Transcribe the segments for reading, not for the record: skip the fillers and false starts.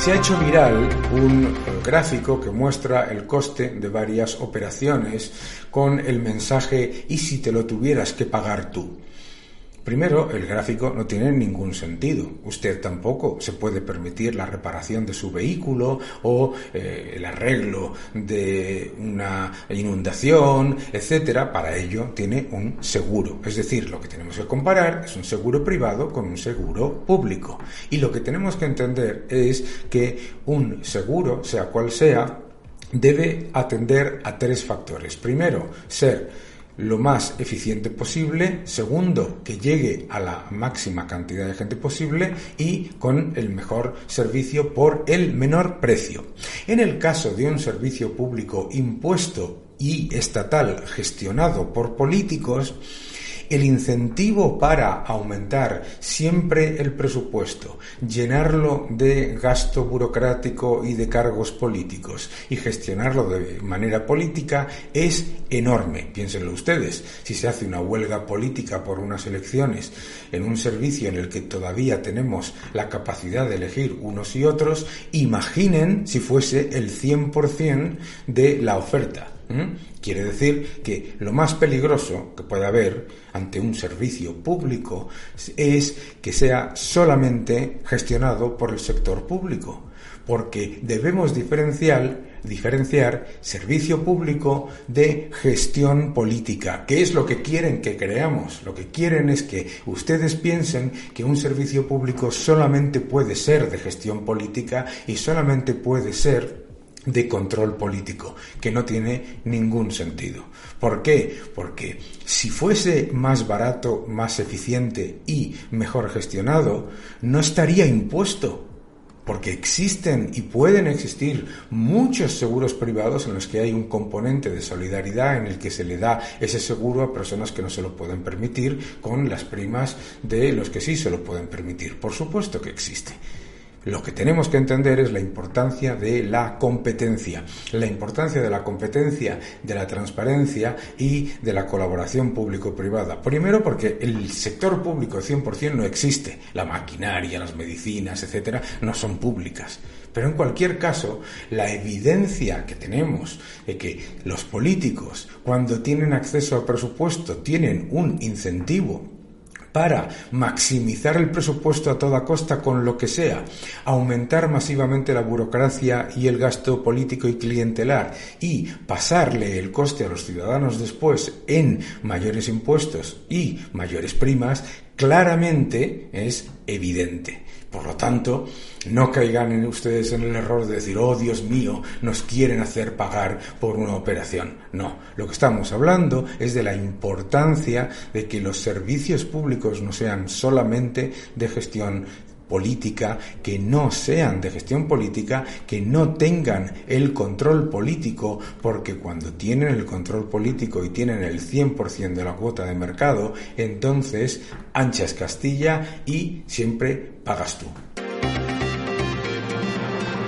Se ha hecho viral un gráfico que muestra el coste de varias operaciones con el mensaje «¿y si te lo tuvieras que pagar tú?». Primero, el gráfico no tiene ningún sentido. Usted tampoco se puede permitir la reparación de su vehículo o el arreglo de una inundación, etcétera. Para ello tiene un seguro. Es decir, lo que tenemos que comparar es un seguro privado con un seguro público. Y lo que tenemos que entender es que un seguro, sea cual sea, debe atender a tres factores. Primero, ser lo más eficiente posible. Segundo, que llegue a la máxima cantidad de gente posible y con el mejor servicio por el menor precio. En el caso de un servicio público impuesto y estatal gestionado por políticos, el incentivo para aumentar siempre el presupuesto, llenarlo de gasto burocrático y de cargos políticos y gestionarlo de manera política es enorme. Piénsenlo ustedes, si se hace una huelga política por unas elecciones en un servicio en el que todavía tenemos la capacidad de elegir unos y otros, imaginen si fuese el 100% de la oferta. Quiere decir que lo más peligroso que puede haber ante un servicio público es que sea solamente gestionado por el sector público, porque debemos diferenciar servicio público de gestión política. ¿Qué es lo que quieren que creamos? Lo que quieren es que ustedes piensen que un servicio público solamente puede ser de gestión política y solamente puede ser de control político, que no tiene ningún sentido. ¿Por qué? Porque si fuese más barato, más eficiente y mejor gestionado, no estaría impuesto, porque existen y pueden existir muchos seguros privados en los que hay un componente de solidaridad en el que se le da ese seguro a personas que no se lo pueden permitir con las primas de los que sí se lo pueden permitir. Por supuesto que existe. Lo que tenemos que entender es la importancia de la competencia, de la transparencia y de la colaboración público-privada. Primero, porque el sector público 100% no existe. La maquinaria, las medicinas, etcétera, no son públicas. Pero en cualquier caso, la evidencia que tenemos de que los políticos, cuando tienen acceso al presupuesto, tienen un incentivo para maximizar el presupuesto a toda costa con lo que sea, aumentar masivamente la burocracia y el gasto político y clientelar y pasarle el coste a los ciudadanos después en mayores impuestos y mayores primas, claramente es evidente. Por lo tanto, no caigan ustedes en el error de decir, oh Dios mío, nos quieren hacer pagar por una operación. No, lo que estamos hablando es de la importancia de que los servicios públicos no sean solamente de gestión política, que no sean de gestión política, que no tengan el control político, porque cuando tienen el control político y tienen el 100% de la cuota de mercado, entonces ancha es Castilla y siempre pagas tú.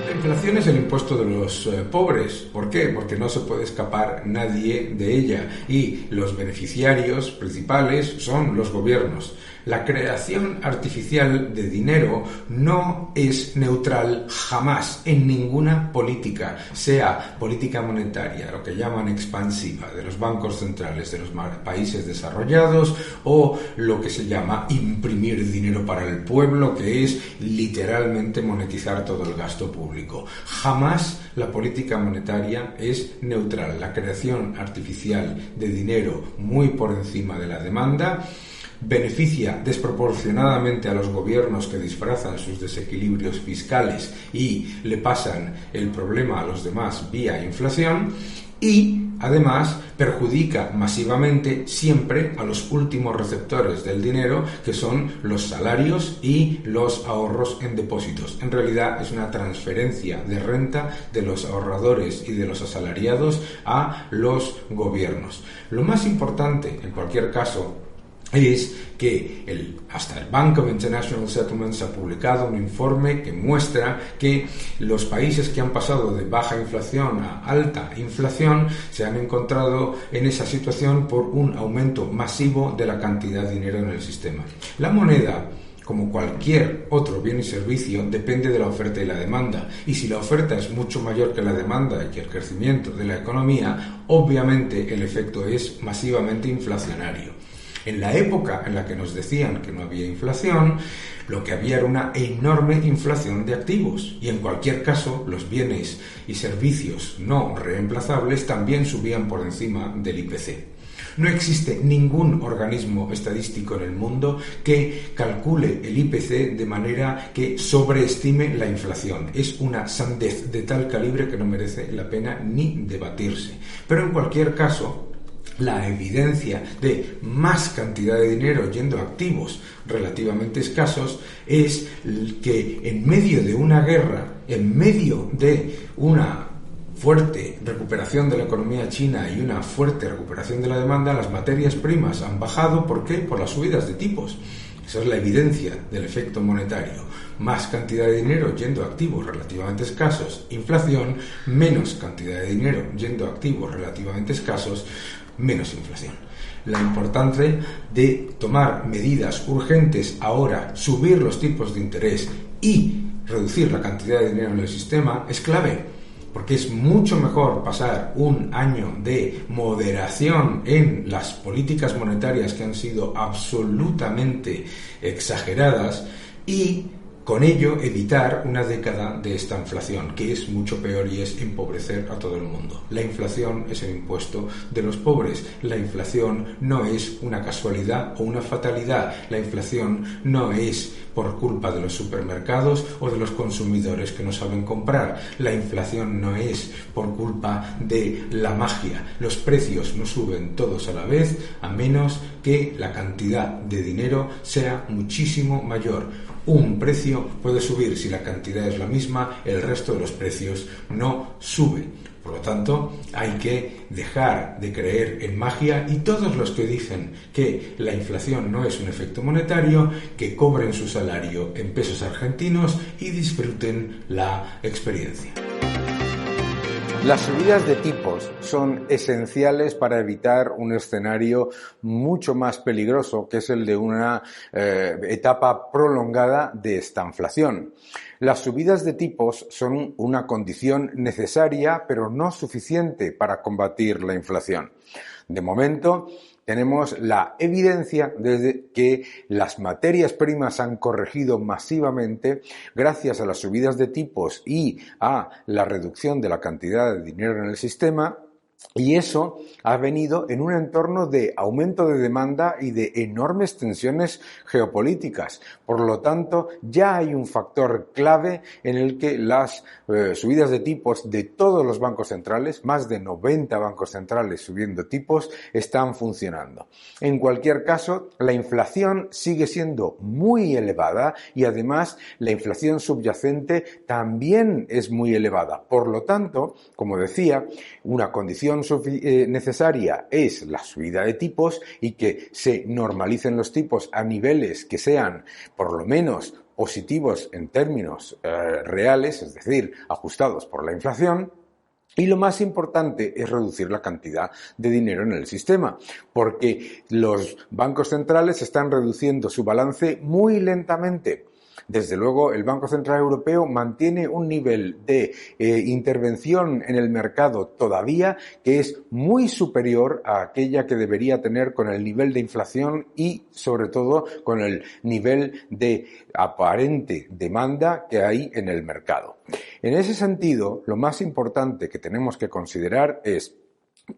La inflación es el impuesto de los pobres. ¿Por qué? Porque no se puede escapar nadie de ella y los beneficiarios principales son los gobiernos. La creación artificial de dinero no es neutral jamás en ninguna política, sea política monetaria, lo que llaman expansiva, de los bancos centrales de los países desarrollados, o lo que se llama imprimir dinero para el pueblo, que es literalmente monetizar todo el gasto público. Jamás la política monetaria es neutral. La creación artificial de dinero muy por encima de la demanda beneficia desproporcionadamente a los gobiernos que disfrazan sus desequilibrios fiscales y le pasan el problema a los demás vía inflación, y además perjudica masivamente siempre a los últimos receptores del dinero, que son los salarios y los ahorros en depósitos. En realidad es una transferencia de renta de los ahorradores y de los asalariados a los gobiernos. Lo más importante, en cualquier caso, es que hasta el Bank of International Settlements ha publicado un informe que muestra que los países que han pasado de baja inflación a alta inflación se han encontrado en esa situación por un aumento masivo de la cantidad de dinero en el sistema. La moneda como cualquier otro bien y servicio, depende de la oferta y la demanda. Y si la oferta es mucho mayor que la demanda y que el crecimiento de la economía, obviamente el efecto es masivamente inflacionario. En la época en la que nos decían que no había inflación, lo que había era una enorme inflación de activos y en cualquier caso los bienes y servicios no reemplazables también subían por encima del IPC. No existe ningún organismo estadístico en el mundo que calcule el IPC de manera que sobreestime la inflación. Es una sandez de tal calibre que no merece la pena ni debatirse. Pero en cualquier caso, la evidencia de más cantidad de dinero yendo a activos relativamente escasos es que en medio de una guerra, en medio de una fuerte recuperación de la economía china y una fuerte recuperación de la demanda, las materias primas han bajado. ¿Por qué? Por las subidas de tipos. Esa es la evidencia del efecto monetario. Más cantidad de dinero yendo a activos relativamente escasos, inflación, menos cantidad de dinero yendo a activos relativamente escasos, menos inflación. La importancia de tomar medidas urgentes ahora, subir los tipos de interés y reducir la cantidad de dinero en el sistema es clave. Porque es mucho mejor pasar un año de moderación en las políticas monetarias que han sido absolutamente exageradas y con ello evitar una década de esta inflación, que es mucho peor y es empobrecer a todo el mundo. La inflación es el impuesto de los pobres. La inflación no es una casualidad o una fatalidad. La inflación no es por culpa de los supermercados o de los consumidores que no saben comprar. La inflación no es por culpa de la magia. Los precios no suben todos a la vez, a menos que la cantidad de dinero sea muchísimo mayor. Un precio puede subir si la cantidad es la misma, el resto de los precios no suben. Por lo tanto, hay que dejar de creer en magia y todos los que dicen que la inflación no es un efecto monetario, que cobren su salario en pesos argentinos y disfruten la experiencia. Las subidas de tipos son esenciales para evitar un escenario mucho más peligroso, que es el de una etapa prolongada de estanflación. Las subidas de tipos son una condición necesaria, pero no suficiente para combatir la inflación. De momento, tenemos la evidencia de que las materias primas han corregido masivamente gracias a las subidas de tipos y a la reducción de la cantidad de dinero en el sistema. Y eso ha venido en un entorno de aumento de demanda y de enormes tensiones geopolíticas. Por lo tanto, ya hay un factor clave en el que las subidas de tipos de todos los bancos centrales, más de 90 bancos centrales subiendo tipos, están funcionando. En cualquier caso, la inflación sigue siendo muy elevada y además la inflación subyacente también es muy elevada. Por lo tanto, como decía, una condición necesaria es la subida de tipos y que se normalicen los tipos a niveles que sean por lo menos positivos en términos reales, es decir, ajustados por la inflación. Y lo más importante es reducir la cantidad de dinero en el sistema, porque los bancos centrales están reduciendo su balance muy lentamente. Desde luego, el Banco Central Europeo mantiene un nivel de intervención en el mercado todavía que es muy superior a aquella que debería tener con el nivel de inflación y, sobre todo, con el nivel de aparente demanda que hay en el mercado. En ese sentido, lo más importante que tenemos que considerar es: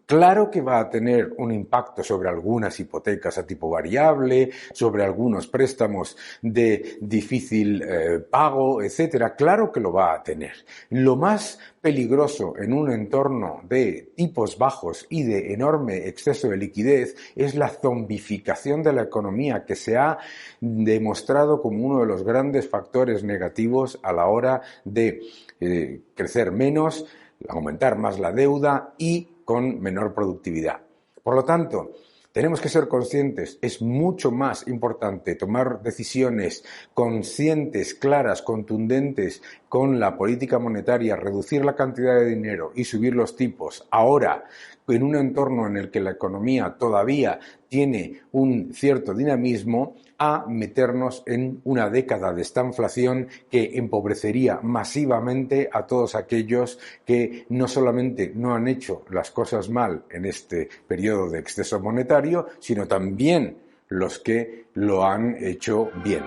claro que va a tener un impacto sobre algunas hipotecas a tipo variable, sobre algunos préstamos de difícil pago, etcétera. Claro que lo va a tener. Lo más peligroso en un entorno de tipos bajos y de enorme exceso de liquidez es la zombificación de la economía, que se ha demostrado como uno de los grandes factores negativos a la hora de crecer menos, aumentar más la deuda y con menor productividad. Por lo tanto, tenemos que ser conscientes, es mucho más importante tomar decisiones conscientes, claras, contundentes con la política monetaria, reducir la cantidad de dinero y subir los tipos ahora, en un entorno en el que la economía todavía tiene un cierto dinamismo, a meternos en una década de estanflación que empobrecería masivamente a todos aquellos que no solamente no han hecho las cosas mal en este periodo de exceso monetario, sino también los que lo han hecho bien.